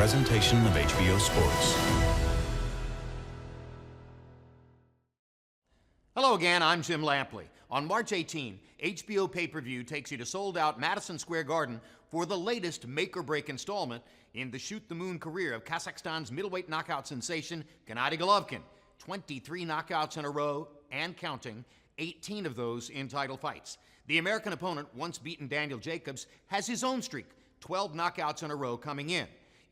presentation of HBO Sports. Hello again, I'm Jim Lampley. On March 18, HBO pay-per-view takes you to sold-out Madison Square Garden for the latest make-or-break installment in the shoot-the-moon career of Kazakhstan's middleweight knockout sensation, Gennady Golovkin. 23 knockouts in a row and counting, 18 of those in title fights. The American opponent, once beaten Daniel Jacobs, has his own streak, 12 knockouts in a row coming in.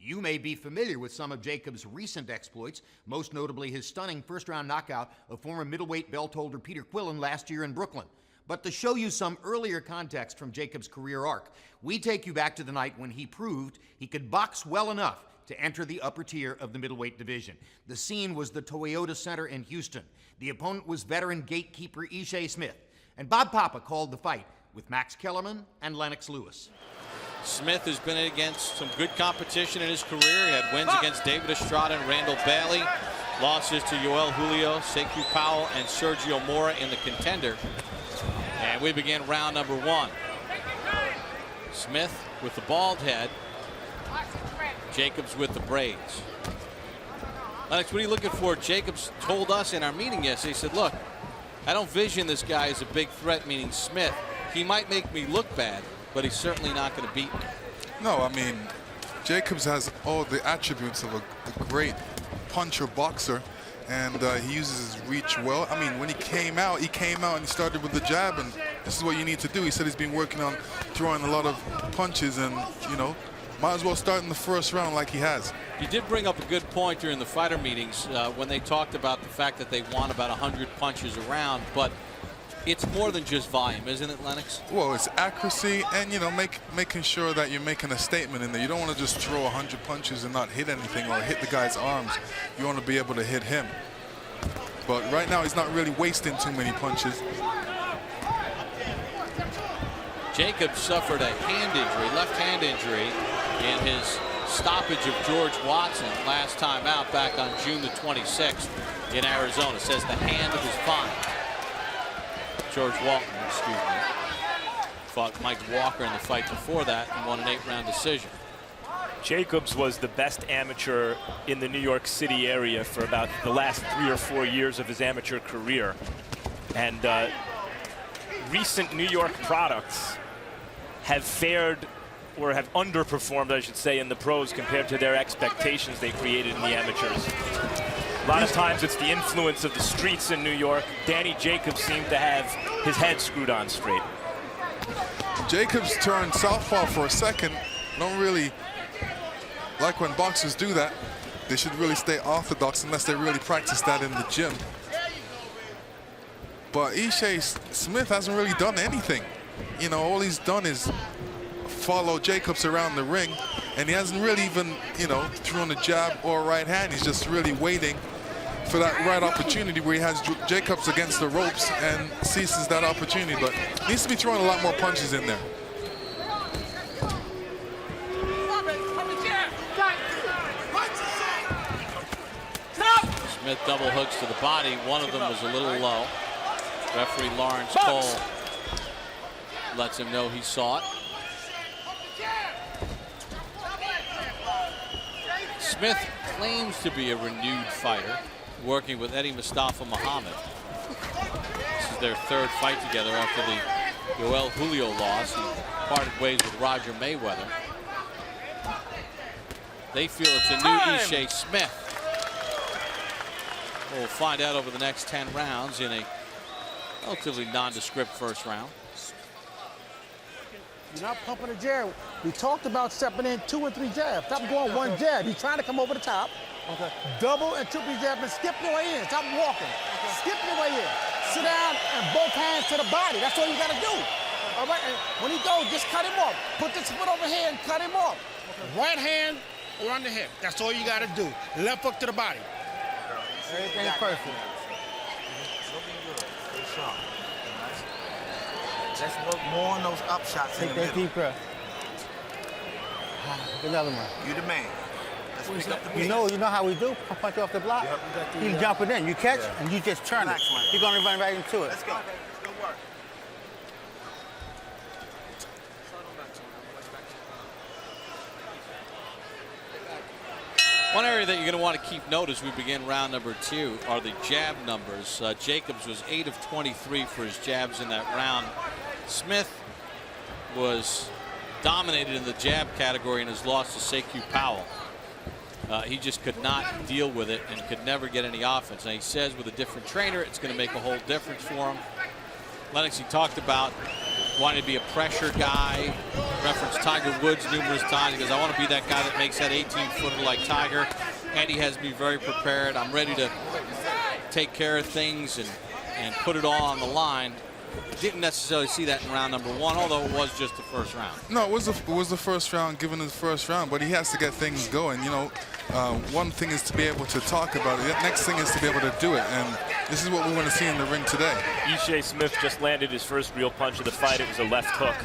You may be familiar with some of Jacobs' recent exploits, most notably his stunning first-round knockout of former middleweight belt holder Peter Quillen last year in Brooklyn. But to show you some earlier context from Jacobs' career arc, we take you back to the night when he proved he could box well enough to enter the upper tier of the middleweight division. The scene was the Toyota Center in Houston. The opponent was veteran gatekeeper Ishe Smith. And Bob Papa called the fight with Max Kellerman and Lennox Lewis. Smith has been against some good competition in his career. He had wins against David Estrada and Randall Bailey. Losses to Yoel Julio, Sekou Powell, and Sergio Mora in the contender. And we begin round number one. Smith with the bald head. Jacobs with the braids. Lennox, what are you looking for? Jacobs told us in our meeting yesterday, he said, look, I don't vision this guy as a big threat, meaning Smith. He might make me look bad, but he's certainly not going to beat me. No, I mean, Jacobs has all the attributes of a great puncher boxer, and he uses his reach well. I mean, when he came out and he started with the jab, and this is what you need to do. He said he's been working on throwing a lot of punches, and, you know, might as well start in the first round like he has. You did bring up a good point during the fighter meetings when they talked about the fact that they want about 100 punches around, but it's more than just volume, isn't it, Lennox? Well, it's accuracy and, you know, making sure that you're making a statement in there. You don't want to just throw 100 punches and not hit anything or hit the guy's arms. You want to be able to hit him. But right now, he's not really wasting too many punches. Jacobs suffered a hand injury, left hand injury, in his stoppage of George Watson last time out back on June the 26th in Arizona. It says the hand was fine. George Walton, excuse me, fought Mike Walker in the fight before that and won an 8-round decision. Jacobs was the best amateur in the New York City area for about the last 3 or 4 years of his amateur career. And recent New York products have fared or have underperformed, I should say, in the pros compared to their expectations they created in the amateurs. A lot of times it's the influence of the streets in New York. Danny Jacobs seemed to have his head screwed on straight. Jacobs turned southpaw for a second. Don't really like when boxers do that. They should really stay orthodox unless they really practice that in the gym. But Ishe Smith hasn't really done anything. You know, all he's done is follow Jacobs around the ring, and he hasn't really even, you know, thrown a jab or a right hand. He's just really waiting for that right opportunity where he has Jacobs against the ropes and seizes that opportunity, but needs to be throwing a lot more punches in there. Smith double hooks to the body. One of them was a little low. Referee Lawrence Cole lets him know he saw it. Smith claims to be a renewed fighter, working with Eddie Mustafa Muhammad. This is their third fight together after the Yoel Julio loss. He parted ways with Roger Mayweather. They feel it's a new Ishe Smith. We'll find out over the next 10 rounds in a relatively nondescript first round. You're not pumping a jab. We talked about stepping in 2 and 3 jabs. Stop going one jab. He's trying to come over the top. Okay. Double and triple jab and skip your way in. Stop walking. Okay. Skip your way in. Sit down and both hands to the body. That's all you got to do. All right. And when he goes, just cut him off. Put this foot over here and cut him off. Okay. Right hand around the hip. That's all you got to do. Left hook to the body. Everything's perfect. Looking good. Good shot. Let's look more on those up shots. Take that deep breath. Another one. You the man. Let's pick up the pace. You know how we do. Punch off the block. Yep, He's jumping in. You catch and you just turn it. You're going to run right into it. Let's go. Good work. One area that you're going to want to keep note as we begin round number 2 are the jab numbers. Jacobs was 8 of 23 for his jabs in that round. Smith was dominated in the jab category in his loss to Sekou Powell. He just could not deal with it and could never get any offense. Now he says with a different trainer it's going to make a whole difference for him. Lennox, he talked about wanting to be a pressure guy, referenced Tiger Woods numerous times. He goes, I want to be that guy that makes that 18-footer like Tiger. Andy has me very prepared. I'm ready to take care of things and put it all on the line. Didn't necessarily see that in round number 1, although it was just the first round. No, it was the first round, given the first round, but he has to get things going. You know, one thing is to be able to talk about it. The next thing is to be able to do it, and this is what we want to see in the ring today. Ishe Smith just landed his first real punch of the fight. It was a left hook.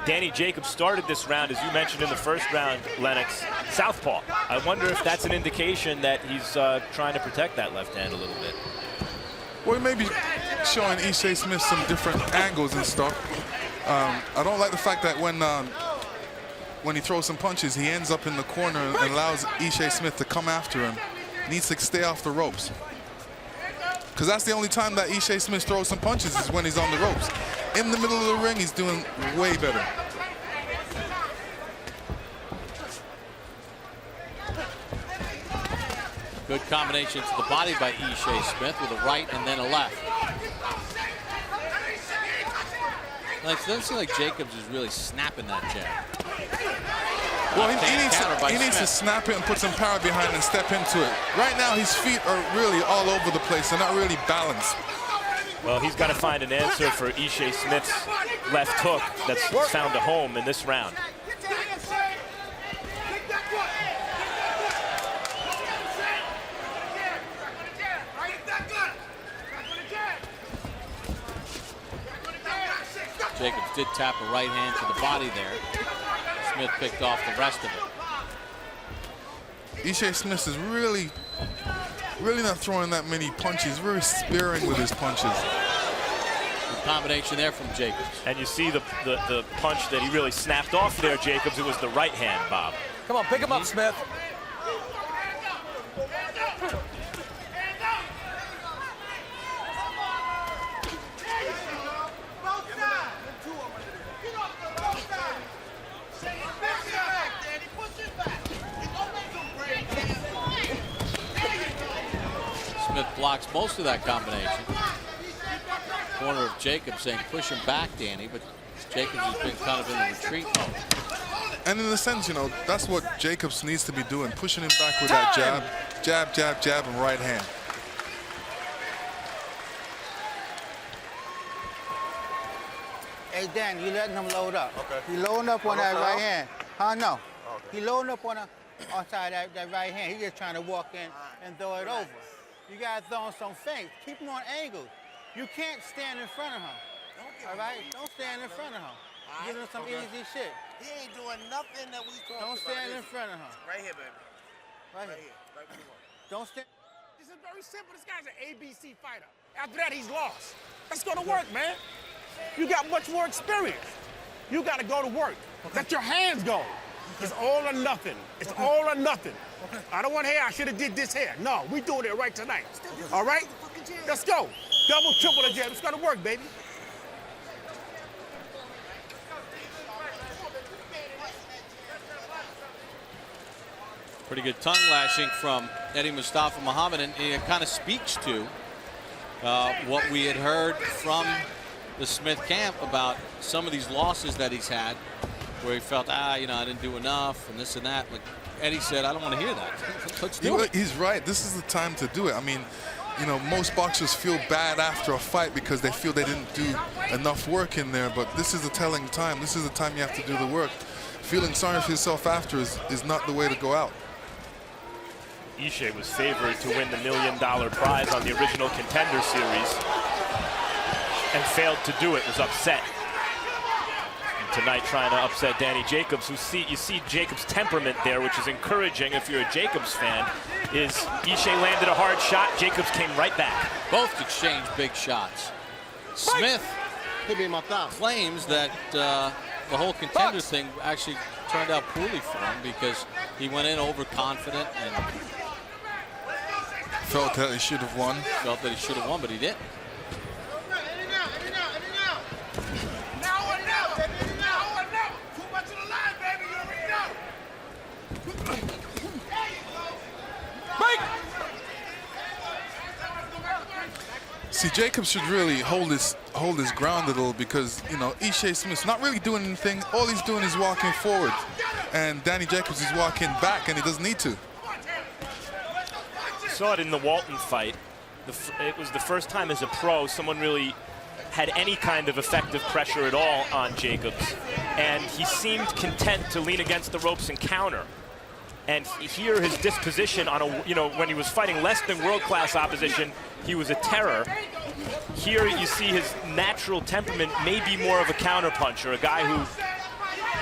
Danny Jacobs started this round, as you mentioned in the first round, Lennox, southpaw. I wonder if that's an indication that he's trying to protect that left hand a little bit. Well, maybe showing Ishe Smith some different angles and stuff. I don't like the fact that when he throws some punches, he ends up in the corner and allows Ishe Smith to come after him. He needs to stay off the ropes. Because that's the only time that Ishe Smith throws some punches is when he's on the ropes. In the middle of the ring, he's doing way better. Good combination to the body by Ishe Smith with a right and then a left. It doesn't seem like Jacobs is really snapping that jab. Well, he needs to snap it and put some power behind it and step into it. Right now, his feet are really all over the place. They're not really balanced. Well, he's got to find an answer for Ishe Smith's left hook that's found a home in this round. Jacobs did tap a right hand to the body there. Smith picked off the rest of it. Ishe Smith is really not throwing that many punches. Very sparing with his punches. Good combination there from Jacobs. And you see the punch that he really snapped off there, Jacobs. It was the right hand, Bob. Come on, pick him up, Smith. Smith blocks most of that combination. Corner of Jacobs saying, push him back, Danny, but Jacobs has been kind of in the retreat mode. And in a sense, you know, that's what Jacobs needs to be doing, pushing him back with that jab, jab, jab, jab, and right hand. Hey, Dan, you letting him load up. Okay. He loading up on that right hand. No. Okay. He loading up on side that right hand. He just trying to walk in and throw it over. You got to throw him some feints. Keep him on angles. You can't stand in front of him. All right? Don't stand in front of him. Give him some easy shit. He ain't doing nothing that we talking about. Don't stand in front of him. Right here, baby. Right here. Right where you want. Don't stand. This is very simple. This guy's an ABC fighter. After that, he's lost. That's going to work, man. You got much more experience. You got to go to work. Let your hands go. It's all or nothing. It's all or nothing. I don't want hair. I should have did this hair. No, we doing it right tonight. All right? Let's go. Double, triple the jab. It's going to work, baby. Pretty good tongue lashing from Eddie Mustafa Muhammad, and it kind of speaks to what we had heard from the Smith camp about some of these losses that he's had, where he felt, you know, I didn't do enough and this and that. Like Eddie said, I don't want to hear that. Let's do it. He's right. This is the time to do it. I mean, you know, most boxers feel bad after a fight because they feel they didn't do enough work in there, but this is a telling time. This is the time you have to do the work. Feeling sorry for yourself after is not the way to go out. Ishe was favored to win the $1 million prize on the original Contender Series and failed to do it, was upset. And tonight trying to upset Danny Jacobs, you see Jacobs' temperament there, which is encouraging if you're a Jacobs fan, is Ishe landed a hard shot, Jacobs came right back. Both exchanged big shots. Smith claims that the whole Contender thing actually turned out poorly for him because he went in overconfident and felt that he should have won. Felt that he should have won, but he didn't. See, Jacobs should really hold his ground a little because, you know, Ishe Smith's not really doing anything. All he's doing is walking forward. And Danny Jacobs is walking back, and he doesn't need to. Saw it in the Walton fight. It was the first time as a pro someone really had any kind of effective pressure at all on Jacobs. And he seemed content to lean against the ropes and counter. And here his disposition on a, you know, when he was fighting less than world-class opposition, he was a terror. Here you see his natural temperament may be more of a counterpuncher, a guy who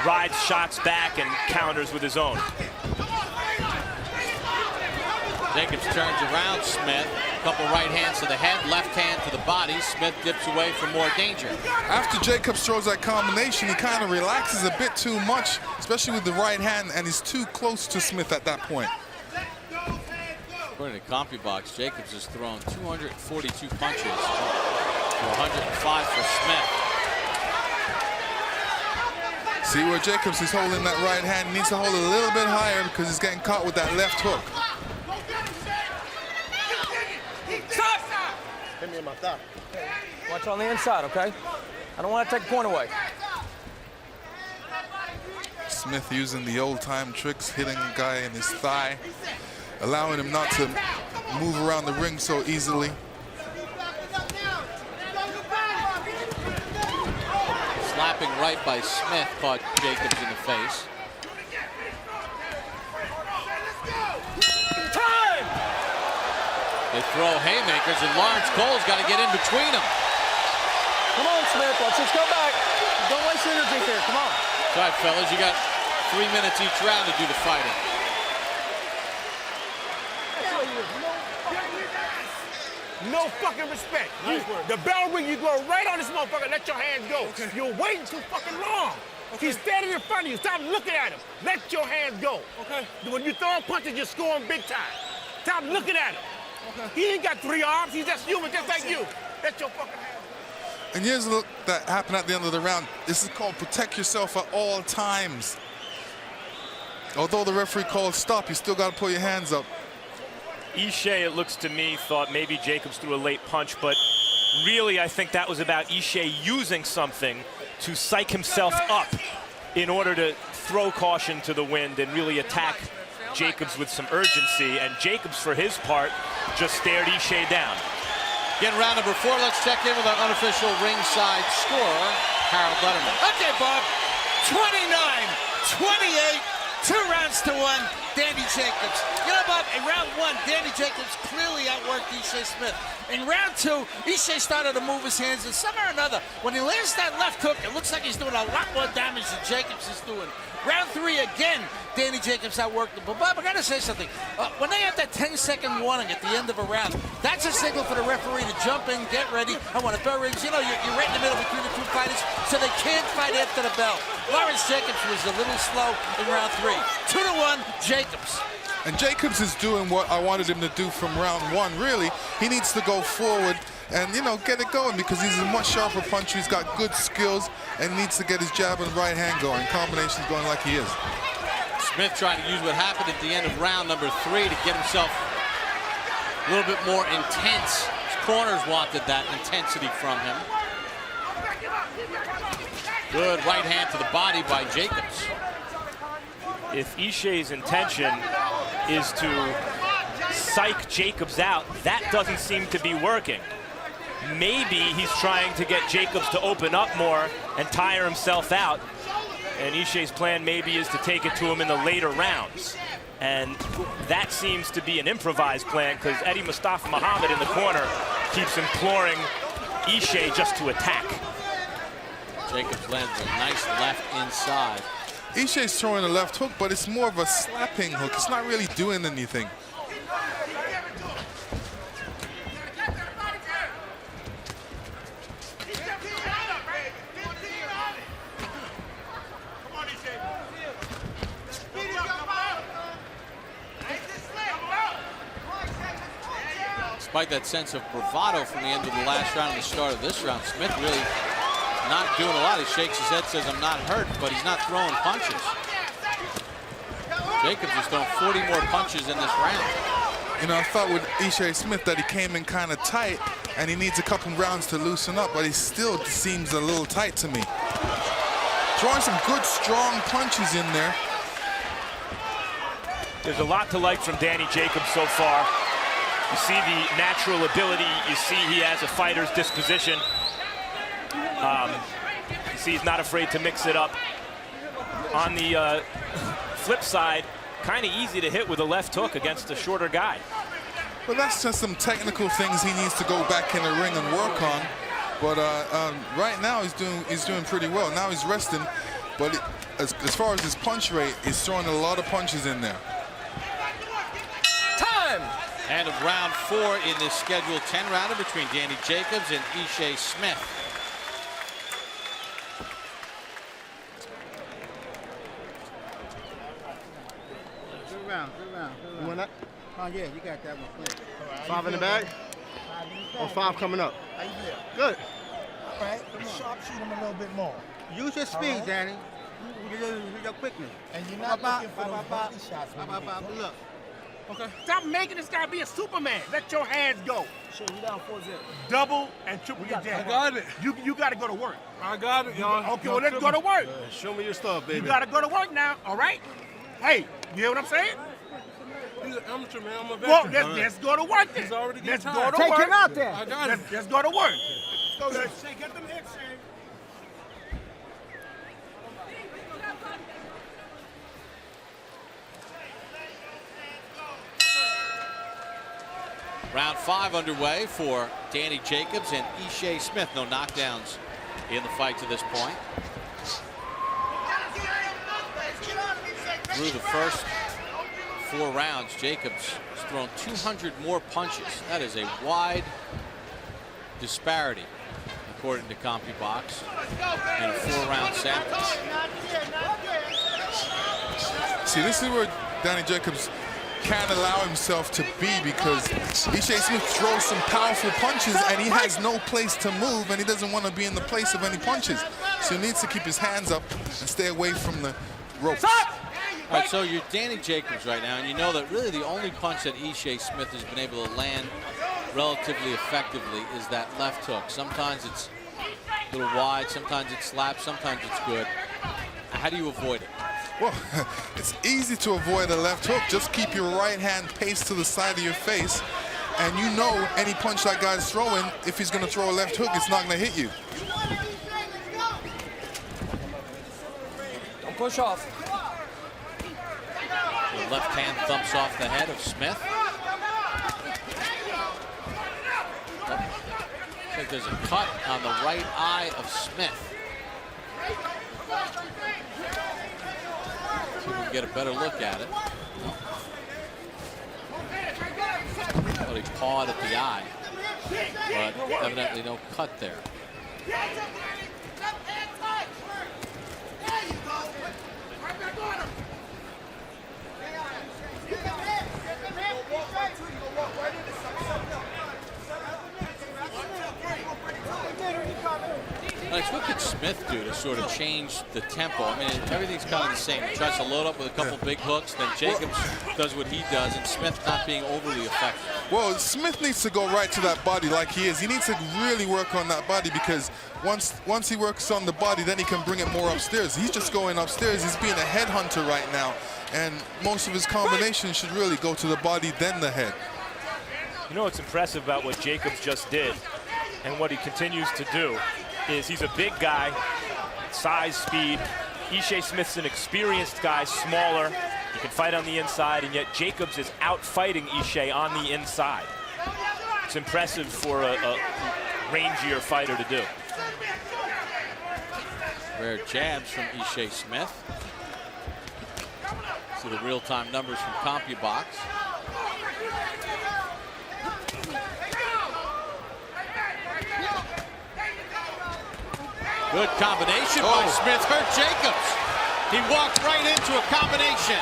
rides shots back and counters with his own. Jacobs turns around Smith. A couple right hands to the head, left hand to the body. Smith dips away for more danger. After Jacobs throws that combination, he kind of relaxes a bit too much, especially with the right hand, and he's too close to Smith at that point. According to CompuBox, Jacobs has thrown 242 punches to 105 for Smith. See where Jacobs is holding that right hand. He needs to hold it a little bit higher because he's getting caught with that left hook. Hit me in my thigh. Watch on the inside, okay? I don't want to take the point away. Smith using the old-time tricks, hitting a guy in his thigh, allowing him not to move around the ring so easily. Slapping right by Smith caught Jacobs in the face. They throw haymakers, and Lawrence Cole's got to get in between them. Come on, Smith. Let's just go back. Don't waste energy here. Come on. All right, fellas, you got 3 minutes each round to do the fighting. No fucking respect. The bell ring, you go right on this motherfucker, let your hands go. Okay. You're waiting too fucking long. Okay. He's standing in front of you. Stop looking at him. Let your hands go. Okay. When you throw punches, you're scoring big time. Stop looking at him. Okay. He ain't got 3 arms. He's just human, just like you. Let your fucking hands go. And here's a look that happened at the end of the round. This is called protect yourself at all times. Although the referee called stop, you still got to put your hands up. Ishe, it looks to me, thought maybe Jacobs threw a late punch, but really I think that was about Ishe using something to psych himself up in order to throw caution to the wind and really attack Jacobs with some urgency. And Jacobs, for his part, just stared Ishe down. Again, round number 4. Let's check in with our unofficial ringside scorer, Harold Letterman. Okay, Bob. 29-28. 2 rounds to 1. Danny Jacobs. You know, Bob, in round 1, Danny Jacobs clearly outworked Ishe Smith. In round 2, Ishe started to move his hands, and somehow or another, when he lands that left hook, it looks like he's doing a lot more damage than Jacobs is doing. Round 3 again, Danny Jacobs outworked him. But Bob, I gotta say something. When they have that 10-second warning at the end of a round, that's a signal for the referee to jump in, get ready. I want to bell rings. You know, you're right in the middle between the 2 fighters, so they can't fight after the bell. Lawrence Jacobs was a little slow in round 3. 2-1, Jacobs. And Jacobs is doing what I wanted him to do from round 1, really. He needs to go forward and, you know, get it going because he's a much sharper puncher. He's got good skills and needs to get his jab and right hand going. Combinations going like he is. Smith trying to use what happened at the end of round number 3 to get himself a little bit more intense. His corners wanted that intensity from him. Good right hand to the body by Jacobs. If Ishe's intention is to psych Jacobs out, that doesn't seem to be working. Maybe he's trying to get Jacobs to open up more and tire himself out. And Ishe's plan maybe is to take it to him in the later rounds. And that seems to be an improvised plan because Eddie Mustafa Muhammad in the corner keeps imploring Ishe just to attack. Jacobs lands a nice left inside. Ishe's throwing a left hook, but it's more of a slapping hook. It's not really doing anything. Despite that sense of bravado from the end of the last round and the start of this round, Smith really not doing a lot. He shakes his head, says, I'm not hurt, but he's not throwing punches. Jacobs is throwing 40 more punches in this round. You know, I thought with Ishe Smith that he came in kind of tight, and he needs a couple rounds to loosen up, but he still seems a little tight to me. Throwing some good, strong punches in there. There's a lot to like from Danny Jacobs so far. You see the natural ability. You see he has a fighter's disposition. You see he's not afraid to mix it up. On the flip side, kind of easy to hit with a left hook against a shorter guy. Well, that's just some technical things he needs to go back in the ring and work on. But right now he's doing pretty well. Now he's resting, but as far as his punch rate, he's throwing a lot of punches in there. Time! And of round 4 in this scheduled 10-rounder between Danny Jacobs and Ishe Smith. Good round. You want that? Oh, yeah, you got that one clear. 5 in the bag? Or 5 coming up? How you feel? Good. All right, sharpshoot him a little bit more. Use your speed, right. Danny. Use your quickness. And you're not looking for those body shots. when you get Look. Okay. Stop making this guy be a Superman. Let your hands go. Shit, we down 4-0. Double and triple your jab. I got it. You got to go to work. I got it, y'all. Okay, well, let's go to work. Show me your stuff, baby. You got to go to work now, all right? Hey, you hear what I'm saying? He's an amateur, man. I'm a Well, veteran. let's go to work then. He's already getting Let's go tired. to Take work. him out there. I got it. Let's go to work. Go, Shane. Get them hits, Shane. Round 5 underway for Danny Jacobs and Ishe Smith. No knockdowns in the fight to this point. Through the first 4 rounds, Jacobs has thrown 200 more punches. That is a wide disparity, according to CompuBox, in a 4-round sample. See, this is where Danny Jacobs can't allow himself to be, because Ishe Smith throws some powerful punches and he has no place to move, and he doesn't want to be in the place of any punches. So he needs to keep his hands up and stay away from the ropes. All right, so you're Danny Jacobs right now, and you know that really the only punch that Ishe Smith has been able to land relatively effectively is that left hook. Sometimes it's a little wide, sometimes it slaps, sometimes it's good. How do you avoid it? Well, it's easy to avoid a left hook. Just keep your right hand paced to the side of your face, and you know any punch that guy's throwing, if he's going to throw a left hook, it's not going to hit you. Don't push off. The left hand thumps off the head of Smith. Looks like there's a cut on the right eye of Smith. See if we can get a better look at it. Well, he pawed at the eye, but evidently no cut there. Alex, what could Smith do to sort of change the tempo? I mean, everything's kind of the same. He tries to load up with a couple big hooks, then Jacobs does what he does, and Smith not being overly effective. Well, Smith needs to go right to that body like he is. He needs to really work on that body, because once he works on the body, then he can bring it more upstairs. He's just going upstairs. He's being a headhunter right now, and most of his combinations should really go to the body, then the head. You know what's impressive about what Jacobs just did and what he continues to do is he's a big guy, size, speed. Ishe Smith's an experienced guy, smaller. He can fight on the inside, and yet Jacobs is out-fighting Ishe on the inside. It's impressive for a rangier fighter to do. Rare jabs from Ishe Smith. See the real-time numbers from CompuBox. Good combination by Smith. Hurt Jacobs. He walked right into a combination.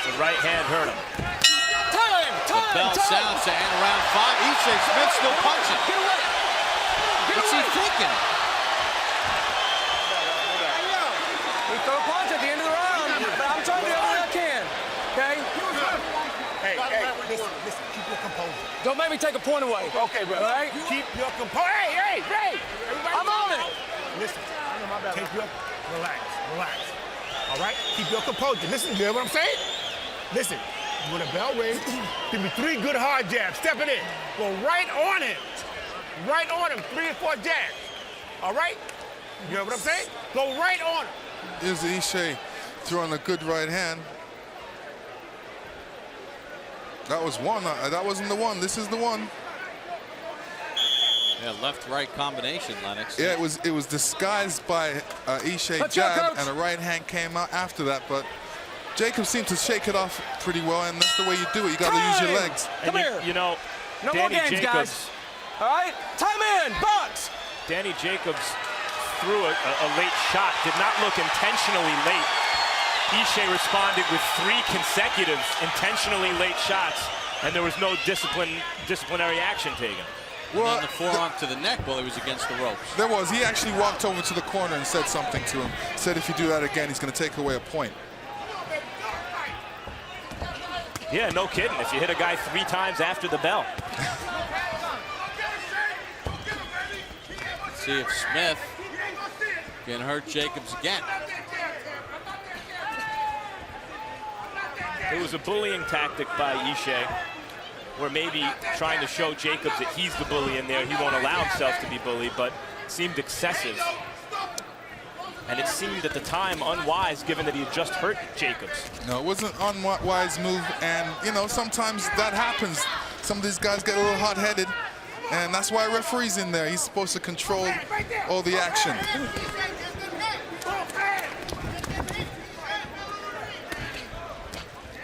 The right hand hurt him. Time! The bell sounds to end round 5. Ishe Smith still punching. What's he thinking? We throw a punch at the end of the round, but I'm trying to do everything I can. Okay? Hey, listen, keep your composure. Don't make me take a point away. Okay, bro. All right? Keep your composure. Hey, everybody. I'm on it. Listen, relax. All right? Keep your composure. Listen, you hear what I'm saying? Listen, when a bell rings, give me 3 good hard jabs. Step it in. Go right on him. 3 or 4 jabs. All right? You hear what I'm saying? Go right on him. Here's Ishe throwing a good right hand. That was one. That wasn't the one. This is the one. Yeah, left-right combination, Lennox. Yeah, it was disguised by Ishe jab, and a right hand came out after that. But Jacobs seemed to shake it off pretty well, and that's the way you do it. You got to use your legs. And you know, No Danny more games, Jacobs. guys. All right? Time in. Box. Danny Jacobs threw a late shot. Did not look intentionally late. Ishe responded with 3 consecutive intentionally late shots, and there was no disciplinary action taken. Well, and then the forearm to the neck while he was against the ropes. There was. He actually walked over to the corner and said something to him. Said if you do that again, he's going to take away a point. Yeah, no kidding. If you hit a guy 3 times after the bell. Let's see if Smith can hurt Jacobs again. It was a bullying tactic by Ishe, where maybe trying to show Jacobs that he's the bully in there. He won't allow himself to be bullied, but it seemed excessive. And it seemed at the time unwise, given that he had just hurt Jacobs. No, it wasn't an unwise move, and you know, sometimes that happens. Some of these guys get a little hot-headed, and that's why a referee's in there. He's supposed to control all the action.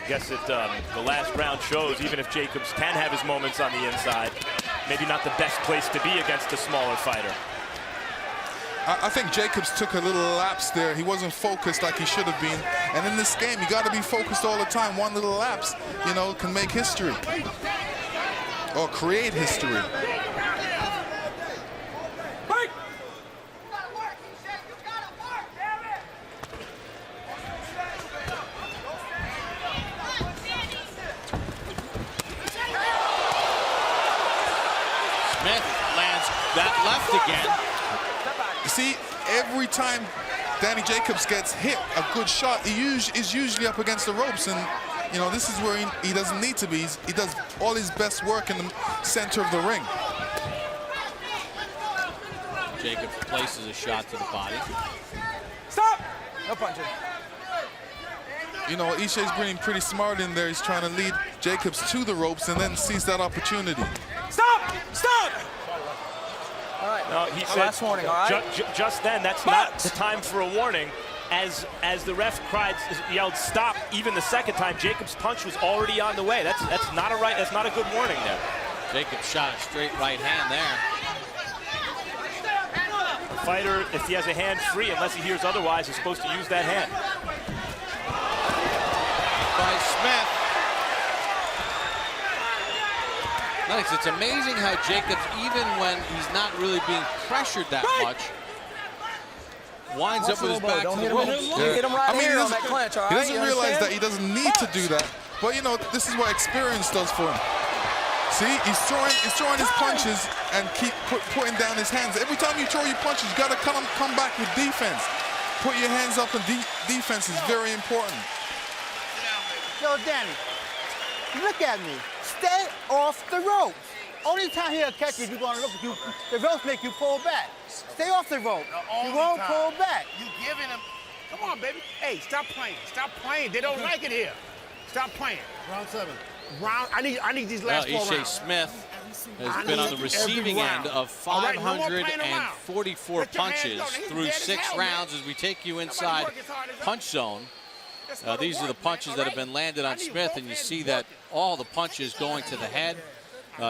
I guess that the last round shows, even if Jacobs can have his moments on the inside, maybe not the best place to be against a smaller fighter. I think Jacobs took a little lapse there. He wasn't focused like he should have been. And in this game, you got to be focused all the time. One little lapse, you know, can make history or create history. Smith lands that left again. You see, every time Danny Jacobs gets hit a good shot, he is usually up against the ropes, and you know, this is where he doesn't need to be. He does all his best work in the center of the ring. Jacobs places a shot to the body. Stop. No punching. You know, Ishe's being pretty smart in there. He's trying to lead Jacobs to the ropes and then sees that opportunity. Stop. Stop. All right. No, he said, last warning, all right? Just then, that's not the time for a warning. As the ref yelled stop, even the second time, Jacobs' punch was already on the way. That's not a good warning there. Jacobs shot a straight right hand there. The fighter, if he has a hand free, unless he hears otherwise, is supposed to use that hand. By Smith. Lennox, it's amazing how Jacobs, even when he's not really being pressured that much, winds up with his back to the ropes. Yeah. Hit him right here on that clinch, all right? He doesn't realize that he doesn't need to do that. But you know, this is what experience does for him. See, he's throwing his punches and keep putting down his hands. Every time you throw your punches, you got to come back with defense. Put your hands up, and defense is very important. Yo, Danny, look at me. Stay off the ropes. Only time he'll catch you, you're going to look at you. The ropes make you pull back. Stay off the rope. You won't pull back. You giving him. Come on, baby. Hey, stop playing. Stop playing. They don't like it here. Stop playing. Round 7. I need these last 4 Ishe rounds. Smith has been on the receiving end of 544 punches through 6 rounds as we take you inside punch zone. These are the punches that have been landed on Smith, and you see that all the punches going to the head.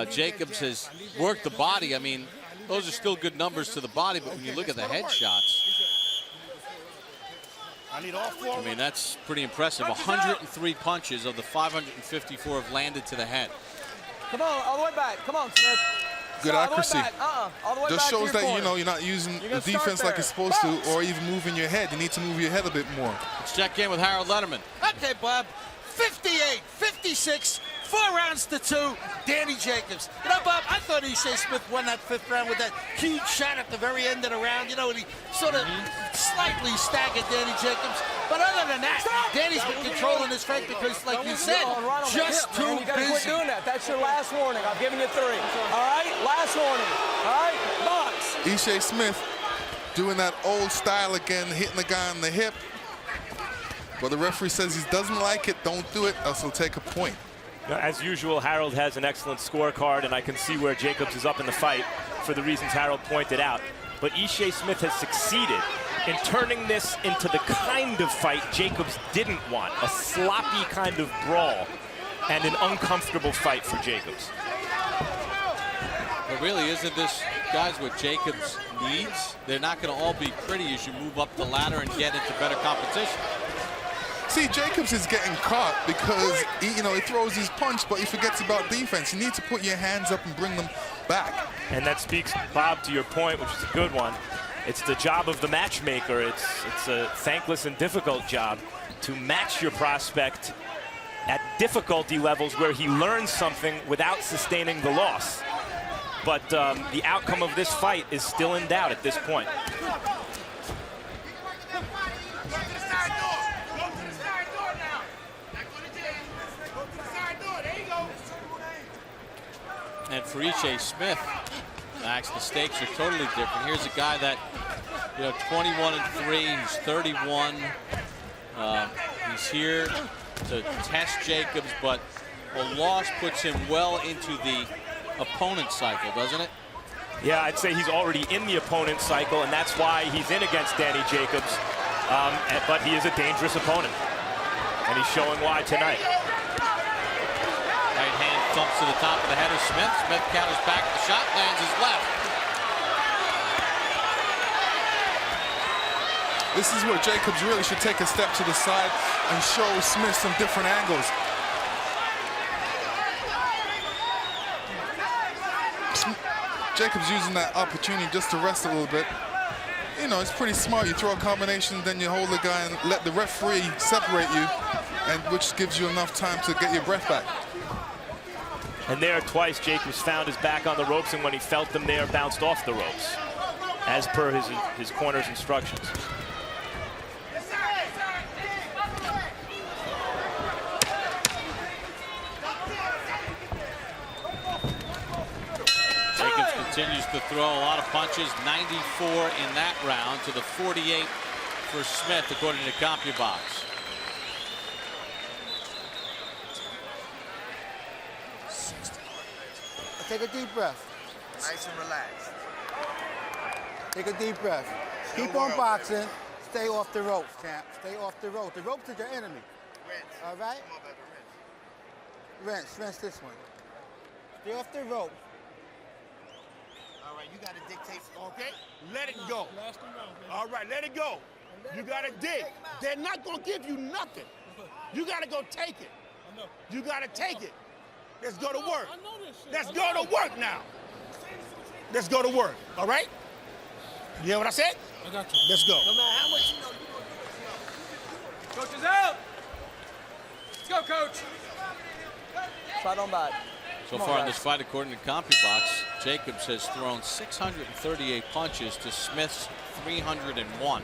Jacobs has worked the body. I mean, those are still good numbers to the body, but when you look at the head shots. I need all 4. I mean, that's pretty impressive. 103 punches of the 554 have landed to the head. Come on, all the way back. Come on, Smith. Good accuracy. All the way Just back shows to your that, corner. you're not using You're the gonna defense start like you're there. supposed to, or even moving your head. You need to move your head a bit more. Let's check in with Harold Letterman. Okay, Bob. 58, 56, 4 rounds to 2. Danny Jacobs. You know, Bob, I thought Ishii Smith won that 5th round with that huge shot at the very end of the round. You know, and he sort of slightly staggered Danny Jacobs. But other than that, Danny's been controlling his fight because, like you said, just too You gotta quit busy. doing that. That's your last warning. I've given you 3. All right? Last warning. All right? Box. Ishii Smith doing that old style again, hitting the guy on the hip. But the referee says he doesn't like it. Don't do it, else he'll take a point. As usual, Harold has an excellent scorecard, and I can see where Jacobs is up in the fight for the reasons Harold pointed out. But Ishii Smith has succeeded in turning this into the kind of fight Jacobs didn't want, a sloppy kind of brawl and an uncomfortable fight for Jacobs. But really, isn't this, guys, what Jacobs needs? They're not going to all be pretty as you move up the ladder and get into better competition. See, Jacobs is getting caught because he throws his punch, but he forgets about defense. You need to put your hands up and bring them back. And that speaks, Bob, to your point, which is a good one. It's the job of the matchmaker. It's a thankless and difficult job to match your prospect at difficulty levels where he learns something without sustaining the loss. But the outcome of this fight is still in doubt at this point. And for Ishii Smith, Max, the stakes are totally different. Here's a guy that, 21-3, he's 31. He's here to test Jacobs, but a loss puts him well into the opponent cycle, doesn't it? Yeah, I'd say he's already in the opponent cycle, and that's why he's in against Danny Jacobs. But he is a dangerous opponent, and he's showing why tonight. Right hand thumps to the top of the head of Smith. Smith counters back. The shot lands his left. This is where Jacobs really should take a step to the side and show Smith some different angles. Jacobs using that opportunity just to rest a little bit. It's pretty smart. You throw a combination, then you hold the guy and let the referee separate you, and which gives you enough time to get your breath back. And there twice Jacobs found his back on the ropes, and when he felt them there, bounced off the ropes, as per his corner's instructions. Jacobs continues to throw a lot of punches. 94 in that round to the 48 for Smith, according to CompuBox. Take a deep breath. Nice and relaxed. Take a deep breath. Keep on boxing. Stay off the ropes, champ. Stay off the ropes. The ropes is your enemy. Rinse. All right? Come on, baby, rinse. Rinse this one. Stay off the rope. All right, you got to dictate. Okay? Let it go. All right, let it go. You got to dig. They're not going to give you nothing. You got to go take it. You got to take it. Let's go to work. Let's go to work now. Let's go to work, all right? You hear what I said? I got you. Let's go. No matter how much you know, Coach is out. Let's go, Coach. Fight on back. So far in this fight, according to CompuBox, Jacobs has thrown 638 punches to Smith's 301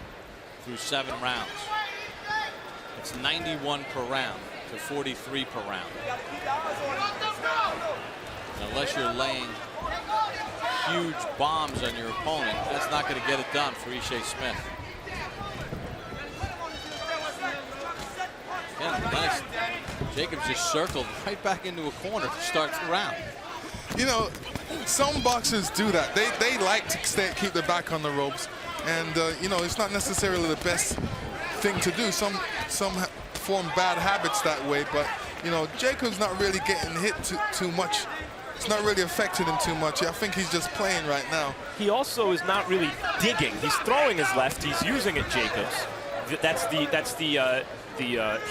through 7 rounds. It's 91 per round to 43 per round. And unless you're laying huge bombs on your opponent, that's not going to get it done for Ishii Smith. Yeah, nice. Jacobs just circled right back into a corner to start the round. Some boxers do that. They like to keep their back on the ropes, and it's not necessarily the best thing to do. Some form bad habits that way, but Jacobs not really getting hit too much. It's not really affecting him too much. I think he's just playing right now. He also is not really digging. He's throwing his left. He's using it, Jacobs. that's the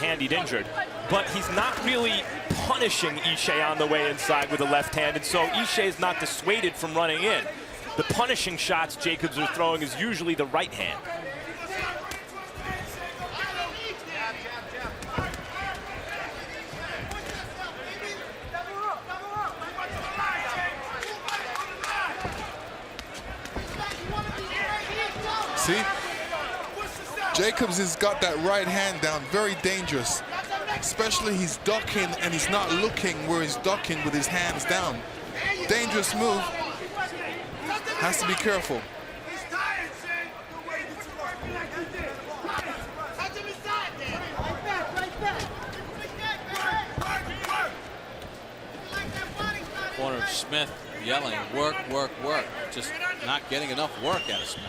hand he'd injured. But he's not really punishing Ishe on the way inside with a left hand, and so Ishe is not dissuaded from running in. The punishing shots Jacobs are throwing is usually the right hand. See? Jacobs has got that right hand down, very dangerous. Especially he's ducking and he's not looking where he's ducking with his hands down. Dangerous move. Has to be careful. Corner of Smith yelling, work, work, work. Just not getting enough work out of Smith.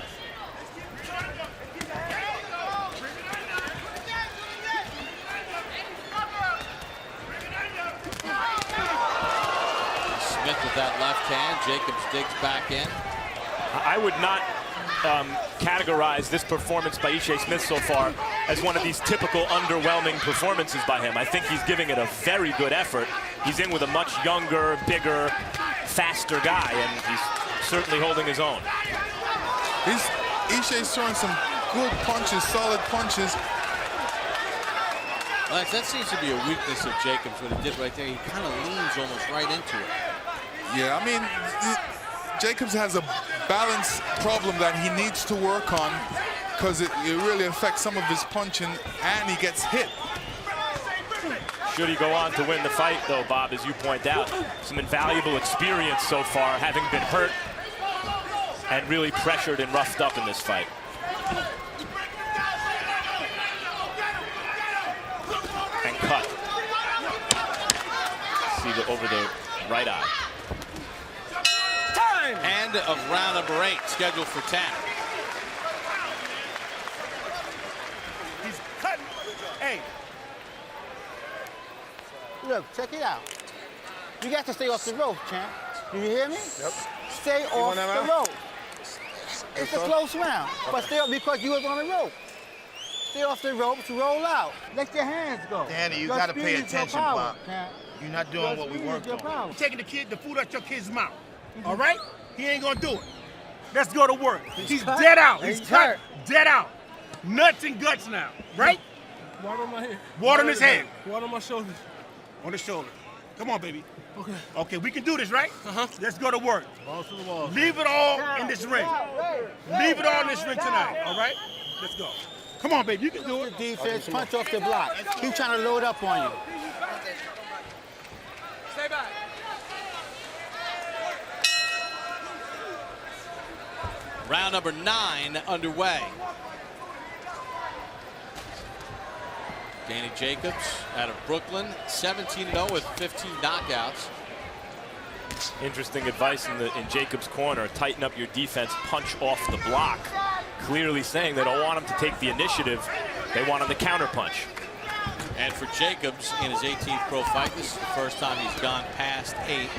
Smith with that left hand. Jacobs digs back in. I would not categorize this performance by Ishe Smith so far as one of these typical underwhelming performances by him. I think he's giving it a very good effort. He's in with a much younger, bigger, faster guy, and he's certainly holding his own. Ishe's throwing some good punches, solid punches. Lex, that seems to be a weakness of Jacobs, what he did right there. He kind of leans almost right into it. Yeah, I mean, Jacobs has a balance problem that he needs to work on because it really affects some of his punching, and he gets hit. Should he go on to win the fight, though, Bob, as you point out, some invaluable experience so far, having been hurt and really pressured and roughed up in this fight. And cut. See over the right eye. End of round number 8, scheduled for 10. He's cutting. Hey. Look, check it out. You got to stay off the rope, champ. Do you hear me? Yep. Stay off the rope. It's a close round, but stay off because you was on the rope. Stay off the rope to roll out. Let your hands go. Danny, you Your got to pay speed is your attention, power, Bob. champ. You're not doing Your what we speed is worked your on. power. Taking the food out your kid's mouth. All right? He ain't gonna do it. Let's go to work. He's dead out. He's cut. Dead out. Nuts and guts now. Right? Water on my head. Water on his head. Water on my shoulders. On the shoulder. Come on, baby. Okay. Okay, we can do this, right? Uh-huh. Let's go to work. Balls to the wall. Leave it all in this ring. Leave it all in this ring tonight, all right? Let's go. Come on, baby, you can do it. Defense, punch off the block. He's trying to load up on you. Stay back. Round number 9 underway. Danny Jacobs out of Brooklyn, 17-0 with 15 knockouts. Interesting advice in Jacobs' corner. Tighten up your defense, punch off the block. Clearly saying they don't want him to take the initiative. They want him to counterpunch. And for Jacobs, in his 18th pro fight, this is the first time he's gone past 8.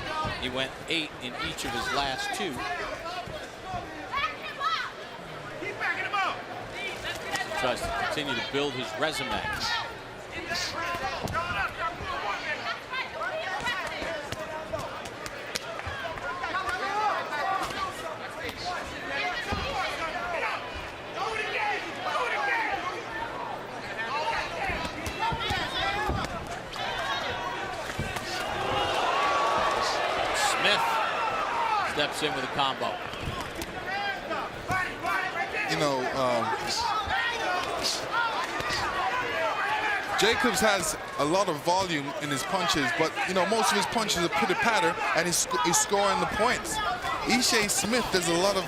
He went 8 in each of his last 2. Tries to continue to build his resume. Smith steps in with a combo. You know, Jacobs has a lot of volume in his punches, but you know most of his punches are pitter-patter, and he's scoring the points. Ishe Smith, there's a lot of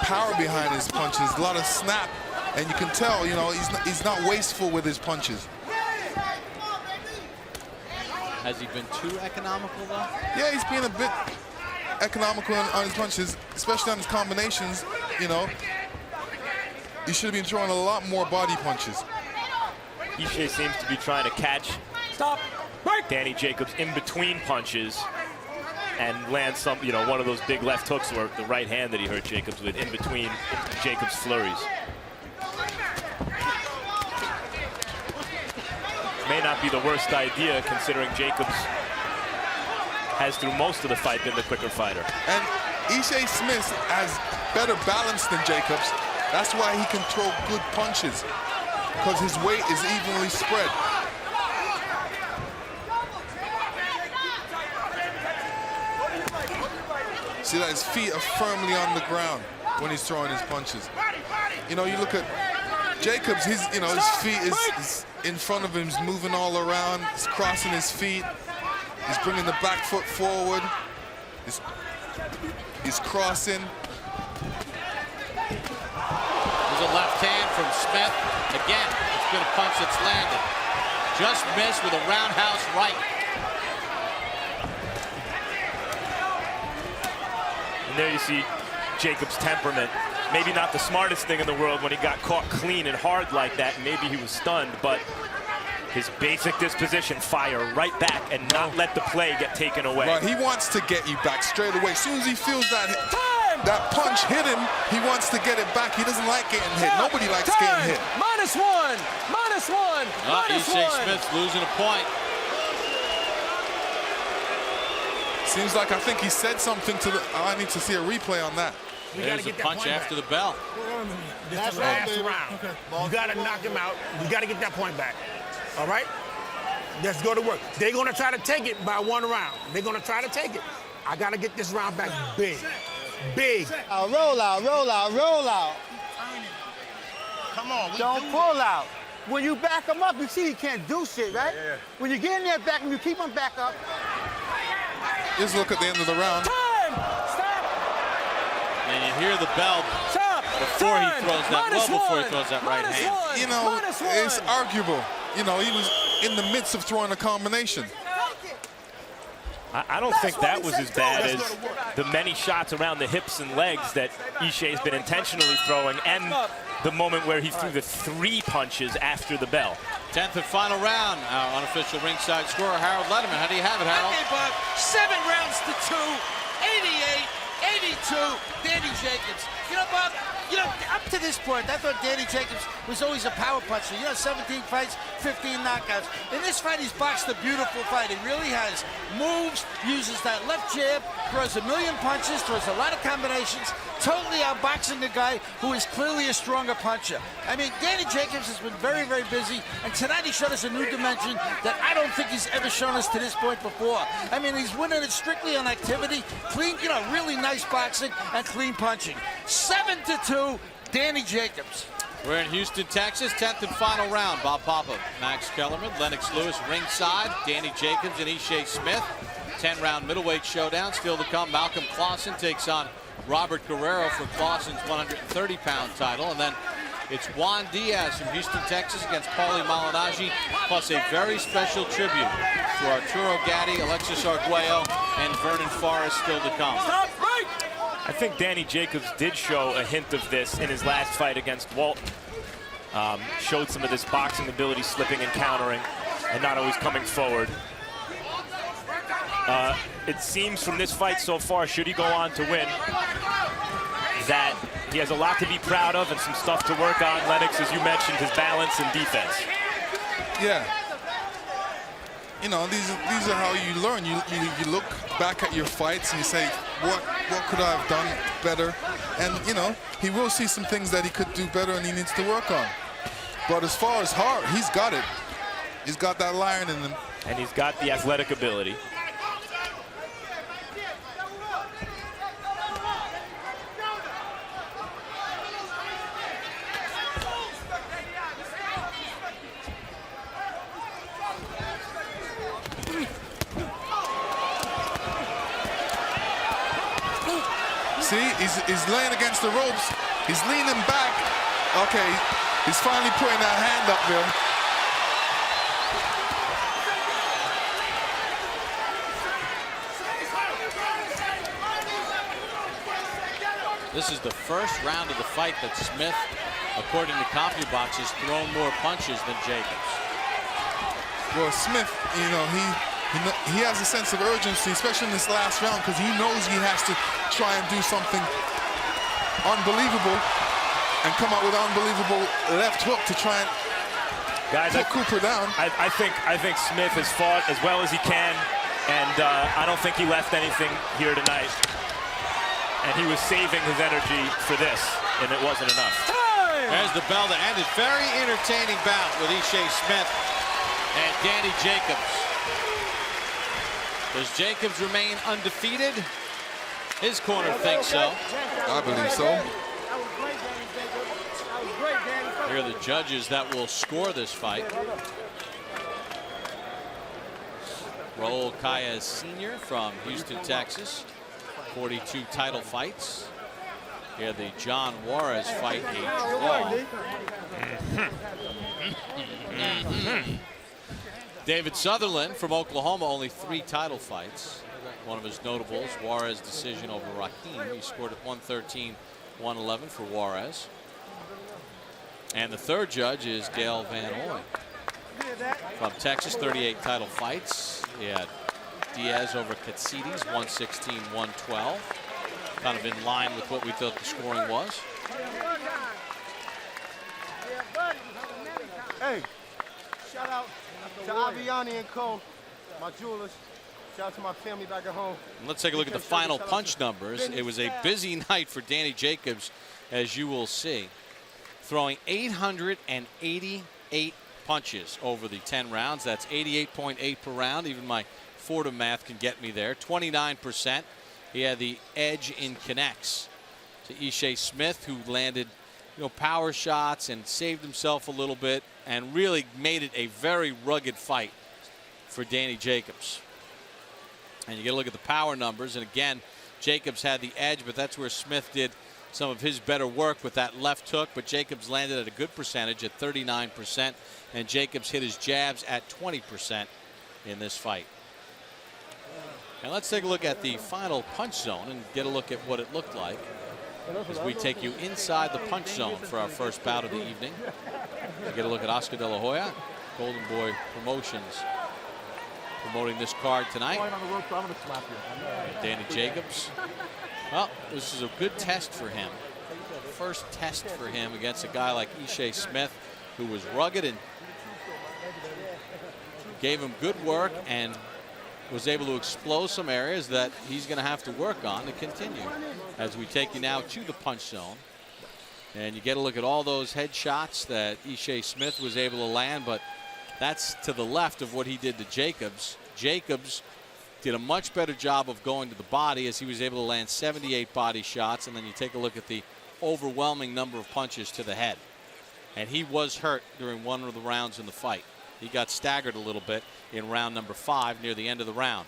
power behind his punches, a lot of snap, and you can tell, you know, he's not wasteful with his punches. Has he been too economical though? Yeah, he's being a bit economical on his punches, especially on his combinations. You know, he should have been throwing a lot more body punches. Ishe seems to be trying to catch Danny Jacobs in between punches and land some, you know, one of those big left hooks or the right hand that he hurt Jacobs with in between Jacobs' flurries. may not be the worst idea, considering Jacobs has through most of the fight been the quicker fighter. And Ishe Smith has better balance than Jacobs. That's why he can throw good punches, because his weight is evenly spread. See that his feet are firmly on the ground when he's throwing his punches. You know, you look at Jacobs, his feet is in front of him, he's moving all around, he's crossing his feet, he's bringing the back foot forward, he's crossing. There's a left hand from Smith. Again, it's been a punch that's landed. Just missed with a roundhouse right. And there you see Jacobs' temperament. Maybe not the smartest thing in the world when he got caught clean and hard like that. Maybe he was stunned, but his basic disposition, fire right back and not let the play get taken away. Right, he wants to get you back straight away. As soon as he feels that punch hit him, he wants to get it back. He doesn't like getting hit. Nobody likes getting hit. -1, -1, Ishe Smith's losing a point. Seems like I think he said something to the... I need to see a replay on that. There's a punch after the bell. That's the last round. You got to knock him out. You got to get that point back. All right? Let's go to work. They're going to try to take it by 1 round. They're going to try to take it. I got to get this round back big. Big. Roll out, roll out, roll out. Come on. Don't pull out. When you back him up, you see he can't do shit, right? Yeah. When you get in there back, when you keep him back up. Just look at the end of the round. Stop! And you hear the bell before he throws that, before he throws that right hand. You know, it's arguable. You know, he was in the midst of throwing a combination. I don't think that was as bad as the many shots around the hips and legs that Ishe's been intentionally throwing, and the moment where he threw the 3 punches after the bell. 10th and final round. Our unofficial ringside scorer, Harold Letterman. How do you have it, Harold? Okay, Bob. 7 rounds to 2. 88, 82. Danny Jacobs. You know, Bob, up to this point, I thought Danny Jacobs was always a power puncher. 17 fights, 15 knockouts. In this fight, he's boxed a beautiful fight. He really has moves, uses that left jab, throws a million punches, throws a lot of combinations, totally outboxing a guy who is clearly a stronger puncher. I mean, Danny Jacobs has been very, very busy, and tonight he showed us a new dimension that I don't think he's ever shown us to this point before. I mean, he's winning it strictly on activity, clean, really nice boxing and clean punching. 7-2, Danny Jacobs. We're in Houston, Texas, 10th and final round. Bob Papa, Max Kellerman, Lennox Lewis ringside, Danny Jacobs and Ishe Smith. 10-round middleweight showdown still to come. Malcolm Clausen takes on Robert Guerrero for Clausen's 130-pound title. And then it's Juan Diaz from Houston, Texas against Paulie Malignaggi, plus a very special tribute to Arturo Gatti, Alexis Arguello, and Vernon Forrest still to come. I think Danny Jacobs did show a hint of this in his last fight against Walton. Showed some of this boxing ability, slipping and countering, and not always coming forward. It seems from this fight so far, should he go on to win, that he has a lot to be proud of and some stuff to work on. Lennox, as you mentioned, his balance and defense. Yeah. You know, these are how you learn. You look back at your fights and you say, what could I have done better? And, you know, he will see some things that he could do better and he needs to work on. But as far as heart, he's got it. He's got that lion in him. And he's got the athletic ability. See, he's laying against the ropes. He's leaning back. Okay, he's finally putting that hand up there. This is the first round of the fight that Smith, according to CompuBox, has thrown more punches than Jacobs. Well, Smith, you know, he has a sense of urgency, especially in this last round, because he knows he has to try and do something unbelievable and come out with an unbelievable left hook to try and Guys, put Cooper down. I think Smith has fought as well as he can, and I don't think he left anything here tonight. And he was saving his energy for this, and it wasn't enough. There's the bell to end it. Very entertaining bout with Ishe Smith and Danny Jacobs. Does Jacobs remain undefeated? His corner thinks so. I believe so. Here are the judges that will score this fight. Raul Cailles Sr. from Houston, Texas. 42 title fights. Here the John Juarez fight, a draw. David Sutherland from Oklahoma, only 3 title fights. One of his notables, Juarez decision over Raheem. He scored at 113-111 for Juarez. And the third judge is Gail Van Hoy from Texas, 38 title fights. He had Diaz over Katsides, 116-112. Kind of in line with what we thought the scoring was. Hey, shout out to Aviani and Co., my jewelers. Shout out to my family back at home. And let's take a look at the final punch numbers. It was a busy night for Danny Jacobs, as you will see, throwing 888 punches over the 10 rounds. That's 88.8 per round. Even my Fordham math can get me there. 29%. He had the edge in connects to Ishe Smith, who landed, power shots and saved himself a little bit and really made it a very rugged fight for Danny Jacobs. And you get a look at the power numbers, and again, Jacobs had the edge, but that's where Smith did some of his better work with that left hook, but Jacobs landed at a good percentage at 39%, and Jacobs hit his jabs at 20% in this fight. And let's take a look at the final punch zone and get a look at what it looked like as we take you inside the punch zone for our first bout of the evening. We get a look at Oscar De La Hoya, Golden Boy Promotions, promoting this card tonight. Danny Jacobs. Well, this is a good test for him. First test for him against a guy like Ishe Smith, who was rugged and gave him good work and was able to explode some areas that he's going to have to work on to continue. As we take you now to the punch zone, and you get a look at all those head shots that Ishe Smith was able to land, but that's to the left of what he did to Jacobs. Jacobs did a much better job of going to the body, as he was able to land 78 body shots, and then you take a look at the overwhelming number of punches to the head. And he was hurt during one of the rounds in the fight. He got staggered a little bit in round number 5 near the end of the round.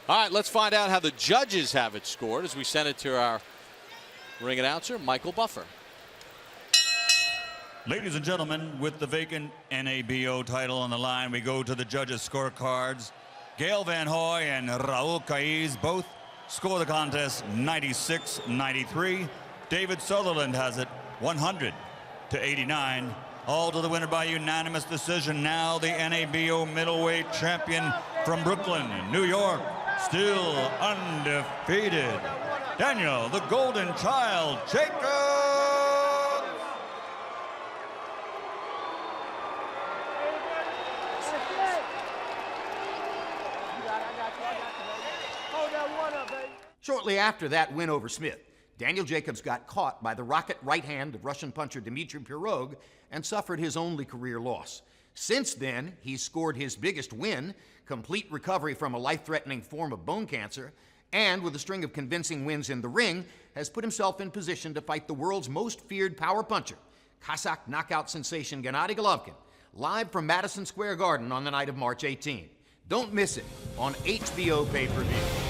All right, let's find out how the judges have it scored as we send it to our ring announcer, Michael Buffer. Ladies and gentlemen, with the vacant NABO title on the line, we go to the judges' scorecards. Gail Van Hoy and Raul Cailles both score the contest 96-93. David Sutherland has it 100-89. All to the winner by unanimous decision. Now the NABO middleweight champion from Brooklyn, New York, still undefeated, Daniel the Golden Child Jacobs. Shortly after that win over Smith, Daniel Jacobs got caught by the rocket right hand of Russian puncher Dmitry Pirog and suffered his only career loss. Since then, he's scored his biggest win, complete recovery from a life-threatening form of bone cancer, and with a string of convincing wins in the ring, has put himself in position to fight the world's most feared power puncher, Kazakh knockout sensation Gennady Golovkin, live from Madison Square Garden on the night of March 18. Don't miss it on HBO pay-per-view.